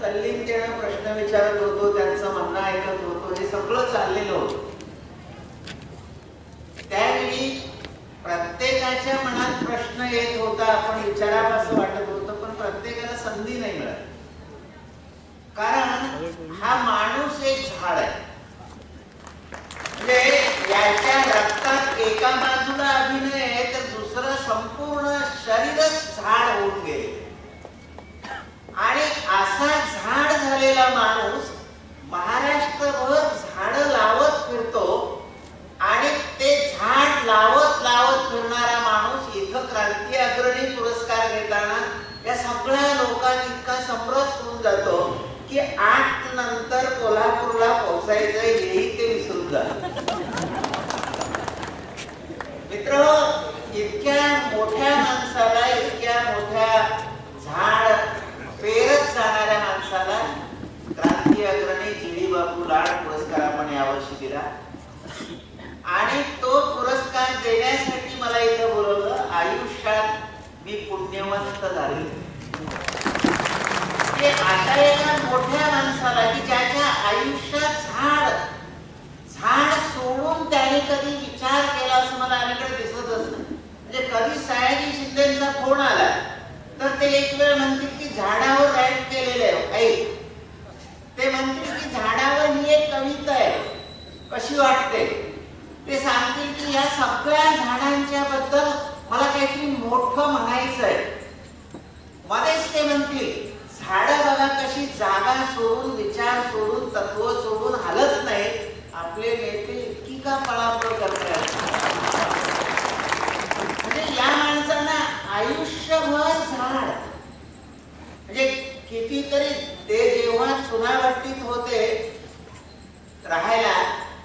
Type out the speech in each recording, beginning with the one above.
तल्लीनतेने प्रश्न विचारत होतो, त्यांचं म्हणणं ऐकत होतो, हे सगळं चाललेलं होतं. त्यावेळी प्रत्येकाच्या मनात प्रश्न येत होता, आपण विचारावंसं वाटत होतं, पण प्रत्येकाला संधी नाही मिळत. कारण हा माणूस एक झाड आहे, म्हणजे याच्या रक्तात एका बाजूला अभिनय आहे तर दुसरं संपूर्ण शरीरच झाड होऊन गेले. आणि असा झाड झालेला माणूस महाराष्ट्रभर झाड लावत फिरतो आणि ते झाड लावत लावत फिरणारा माणूस इथं क्रांती अग्रणी पुरस्कार घेताना या सगळ्या लोकांनी इतका समरस होऊन जातो की 8 नंतर कोल्हापूरला पोहोचायचं हेही ते विसरून जातात. मित्र, इतक्या मोठ्या माणसाला, इतक्या मोठ्या झाड पेरत जाणाऱ्या माणसाला क्रांती अग्रणी जी.डी. बापू लाड पुरस्कार आपण यावर्षी दिला. आणि तो पुरस्कार देण्यासाठी मला इथं बोलवलं. आयुष्यात मी पुण्यवंत झाले की अशा एका मोठ्या माणसाला की ज्याच्या आयुष्यात झाड सोडून त्याने कधी विचार केला असं मला अलीकडे दिसतच नाही. म्हणजे कधी सयाजी शिंदेचा फोन आला तर ते एक वेळ म्हणतील की झाडावर राईट केलेलं आहे. ऐक, ते म्हणतील की झाडावर ही एक कविता आहे, कशी वाटते. ते सांगतील की या सगळ्या झाडांच्या बद्दल मला काहीतरी मोठं म्हणायचं आहे. मध्येच ते म्हणतील झाडं बघा कशी जागा सोडून, विचार सोडून, तत्व सोडून हलत नाही. आपले नेते इतकी का पळापळ करतात. म्हणजे या माणसांना आयुष्यभर झाड, म्हणजे कितीतरी ते जेव्हा चुनाभट्टीत होते राहायला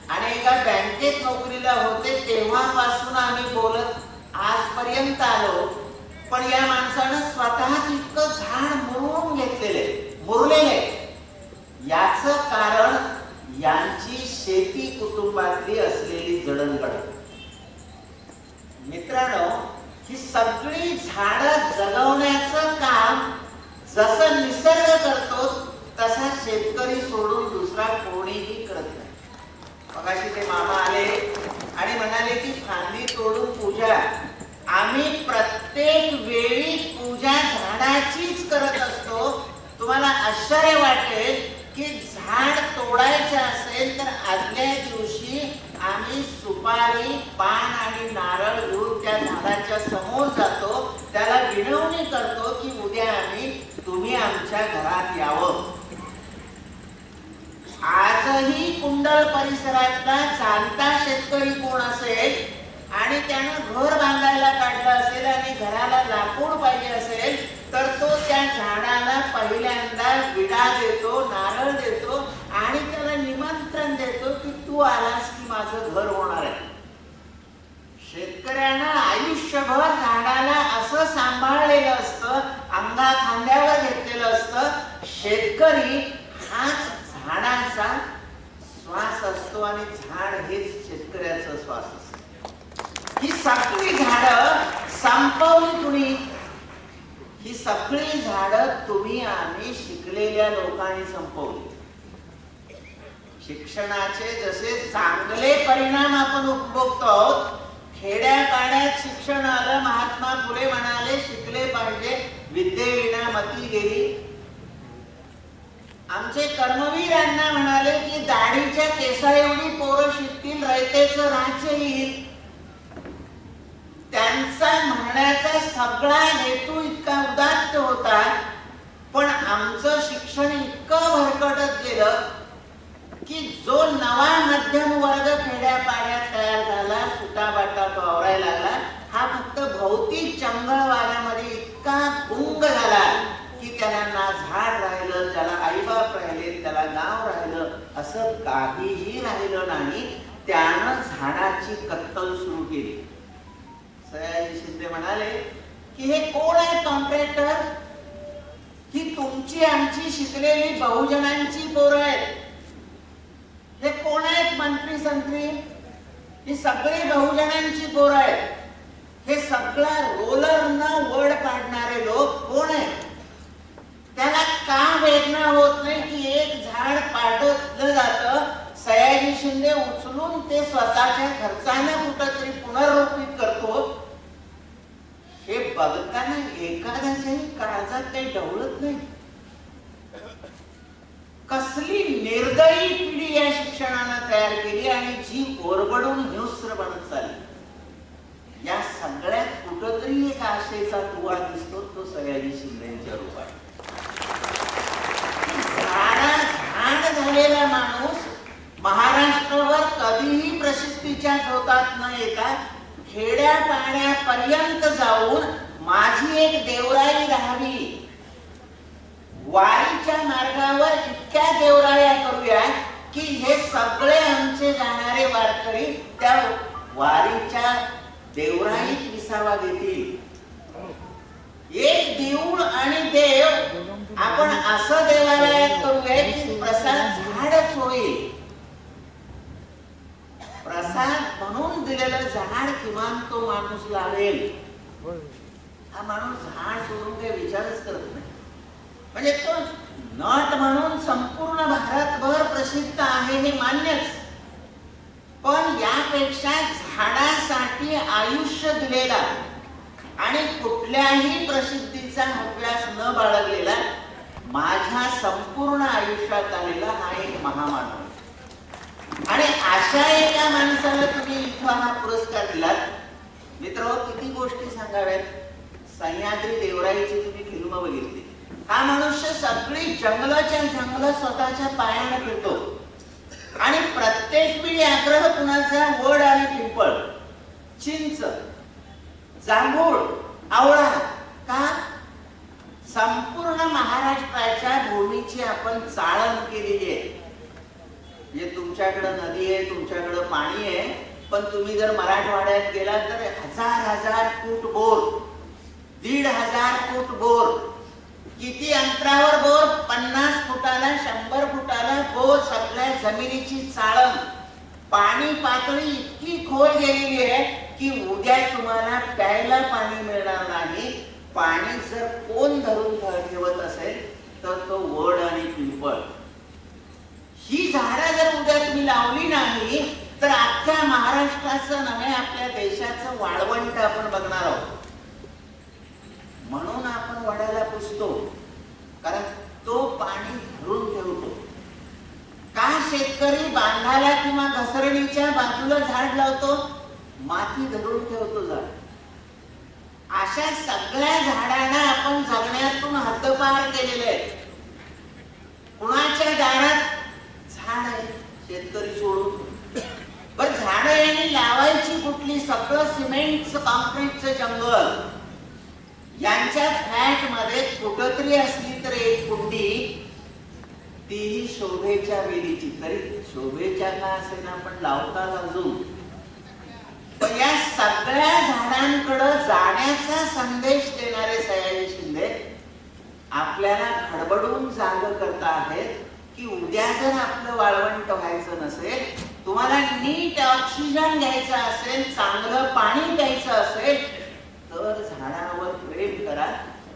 आणि एका बँकेत नोकरीला होते तेव्हापासून आम्ही बोलत आजपर्यंत आलो. पण या माणसानं स्वतःच इतकं झाड मुरवून घेतलेले, मुरलेले. याच कारण यांची शेती कुटुंबातली असलेली जडणघडण. मित्रांनो, ही सगळी झाडं जगवण्याचं काम जसं निसर्ग करतो तसा शेतकरी सोडून दुसरा कोणीही करत नाही. मगाशी ते मामा आले आणि म्हणाले की फांदी तोडून पूजा. आम्ही प्रत्येक वेळी पूजा झाडाचीच करत असतो. तुम्हाला आश्चर्य वाटेल की झाड तोडायचं असेल तर आदल्या दिवशी आम्ही सुपारी, पान आणि नारळ घेऊन त्या झाडाच्या समोर जातो, त्याला विनवणी करतो की उद्या तुम्ही आमच्या घरात यावं. आजही कुंडल परिसरातला जाणता शेतकरी कोण असेल आणि त्यानं घर बांधायला काढलं असेल आणि घराला लाकूड पाहिजे असेल तर तो त्या झाडाला पहिल्यांदा विडा देतो, नारळ देतो आणि त्याला निमंत्रण देतो की तू आलास की माझं घर होणार आहे. शेतकऱ्यानं आयुष्यभर झाडाला असं सांभाळलेलं असतं, अंगा खांद्यावर घेतलेलं असतं. शेतकरी हाच झाडाचा श्वास असतो आणि झाड हेच शेतकऱ्याचा श्वास असतो. ही सगळी झाडं संपवली कुणी? ही सगळी झाडं तुम्ही आम्ही शिकलेल्या लोकांनी संपवली. शिक्षणाचे जसे चांगले परिणाम आपण उपभोगतो आहोत. खेड्यापाड्यात शिक्षण आलं. महात्मा फुले म्हणाले शिकले पाहिजे, विद्येविना मती गेली. आमचे कर्मवीर अण्णा म्हणाले की दाढीच्या केसा एवढी पोरं शिकतील, रयतेचं राज्य येईल. त्यांचा म्हणण्याचा सगळा हेतू इतका उदात्त होता. पण आमचं शिक्षण इतकं भरकटत गेलं की जो नवा मध्यम वर्ग खेड्यापाड्यात तयार झाला, सुटाबाटा वावरायला लागला, हा फक्त भौतिक चंगळवादामध्ये इतका गुंग झाला की त्याला ना झाड राहिलं, त्याला आईबाप राहिले, त्याला गाव राहिलं, असं काहीही राहिलं नाही. त्यानं झाडाची कत्तल सुरू केली. सयाजी शिंदे म्हणाले की हे कोण आहे कॉन्ट्रॅक्टर? ही तुमची आमची शिकलेली बहुजनांची पोरं आहेत. हे कोण आहेत मंत्री संत्री? ही सगळी बहुजनांची पोरं आहेत. हे सगळा रोलर न वड पाडणारे लोक कोण आहेत? त्याला का वेदना होत खर्चानं कुठंतरी पुनर्रोपित करतो, हे बघताना एखाद्याच्याही काळजात काही ढवळत नाही. कसली निर्दयी पिढी या शिक्षणानं तयार केली आणि जी ओरबडून हिंस्र बनत चालली. या सगळ्यात कुठंतरी एक आशेचा दुवा दिसतो, तो सयाजी शिंदेच्या रूपात. घाण झालेला माणूस महाराष्ट्रावर कधीही प्रसिद्धीच्या झोतात न येता खेड्या पाण्यापर्यंत जाऊन माझी एक देवराई राहावी, वारीच्या मार्गावर इतक्या देवराया करूया की हे सगळे आमचे जाणारे वारकरी त्या वारीच्या देवराईत विसावा देतील. एक देऊळ आणि देव आपण असं देवालयात करूया की प्रसाद झाडच होईल. प्रसाद म्हणून दिलेलं झाड किमान तो माणूस लावेल. हा माणूस झाड सोडून काही विचारच करत नाही. म्हणजे तो नट म्हणून संपूर्ण भारतभर प्रसिद्ध आहे हे मान्यच, पण यापेक्षा झाडासाठी आयुष्य दिलेला आणि कुठल्याही प्रसिद्धीचा हव्यास न बाळगलेला माझ्या संपूर्ण आयुष्यात आलेला हा एक महामानव. आणि अशा एका माणसाला तुम्ही इथं हा पुरस्कार दिलात. मित्र, किती गोष्टी सांगाव्यात. सह्याद्री देवराईची तुम्ही फिल्म बघितली. हा मनुष्य सगळी जंगलाच्या जंगल स्वतःच्या पायाने फिरतो आणि प्रत्येक वेळी आग्रह कुणाचा वड आणि पिंपळ, चिंच, जांभूळ, आवळा. का? संपूर्ण महाराष्ट्राच्या भूमीची आपण चाळण केलेली आहे. म्हणजे तुमच्याकडे नदी आहे, तुमच्याकडे पाणी आहे, पण तुम्ही जर मराठवाड्यात गेलात तर हजार हजार फूट बोर, 1500 फूट बोर. किती अंतरावर बोर? 50 फुटाला, 100 फुटाला बोर. सगळ्या जमिनीची चाळण, पाणी पातळी इतकी खोल गेलेली आहे की उद्या तुम्हाला प्यायला पाणी मिळणार नाही. पाणी जर कोण धरून ठेवत असेल तर तो वड आणि पिंपळ. ही झाडं जर उद्या तुम्ही लावली नाही तर अख्ख्या महाराष्ट्राचं नव्हे आपल्या देशाचं वाळवंट आपण बघणार आहोत. म्हणून आपण वडाला पुजतो, कारण तो पाणी धरून ठेवतो. का शेतकरी बांधाला किंवा घसरणीच्या बाजूला झाड लावतो? माती धरून ठेवतो झाड. अशा सगळ्या झाडांना आपण जगण्यातून हद्दपार केलेले आहे. कुणाच्या दारात झाड आहे, शेतकरी सोडून. बर, झाड यांनी लावायची कुठली? सगळं सिमेंटचं, कॉन्क्रीटचं जंगल. यांच्या फ्लॅट मध्ये कुठतरी असली तर एक कुंडी, तीही शोभेच्या वेलीची. तरी शोभेच्या का असेल पण लावतात अजून. पण या सगळ्या झाडांकडे जाण्याचा संदेश देणारे सयाजी शिंदे आपल्याला खडबडून जाग करता आहेत की उद्या जर आपलं वाळवंट व्हायचं नसेल, तुम्हाला नीट ऑक्सिजन घ्यायचा असेल, चांगलं पाणी प्यायचं असेल तर झाडावर प्रेम करा.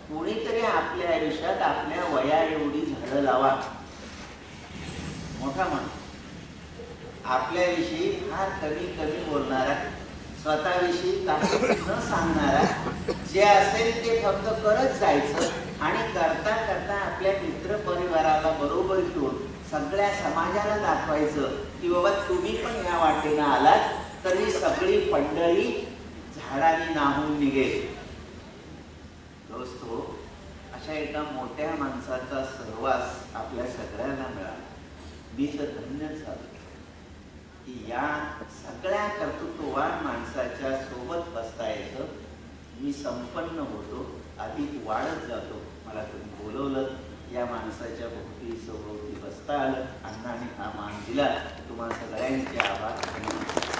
कोणीतरी आपल्या आयुष्यात आपल्या वया एवढी झाडं लावा. मोठा माणूस आपल्याविषयी फार कमी कमी बोलणारा, स्वतःविषयी काही न सांगणारा, जे असेल ते फक्त करत जायचं आणि करता करता आपल्या मित्र परिवाराला बरोबर घेऊन सगळ्या समाजाला दाखवायचं की बाबा तुम्ही पण या वाटेनं आलात तर ही सगळी मंडळी झाडांनी नाहून निघेल. दोस्तो, अशा एका मोठ्या माणसाचा सहवास आपल्या सगळ्यांना मिळाला. मी तर धन्यच झालो की या सगळ्या कर्तृत्ववान माणसाच्या सोबत बसता येतं. मी संपन्न होतो, अधिक वाढत जातो. मला तुम्ही बोलवलं, या माणसाच्या भोवती सभोवती बसता आलं, अण्णांनी हा मान दिला. तुम्हाला सगळ्यांचे आभार.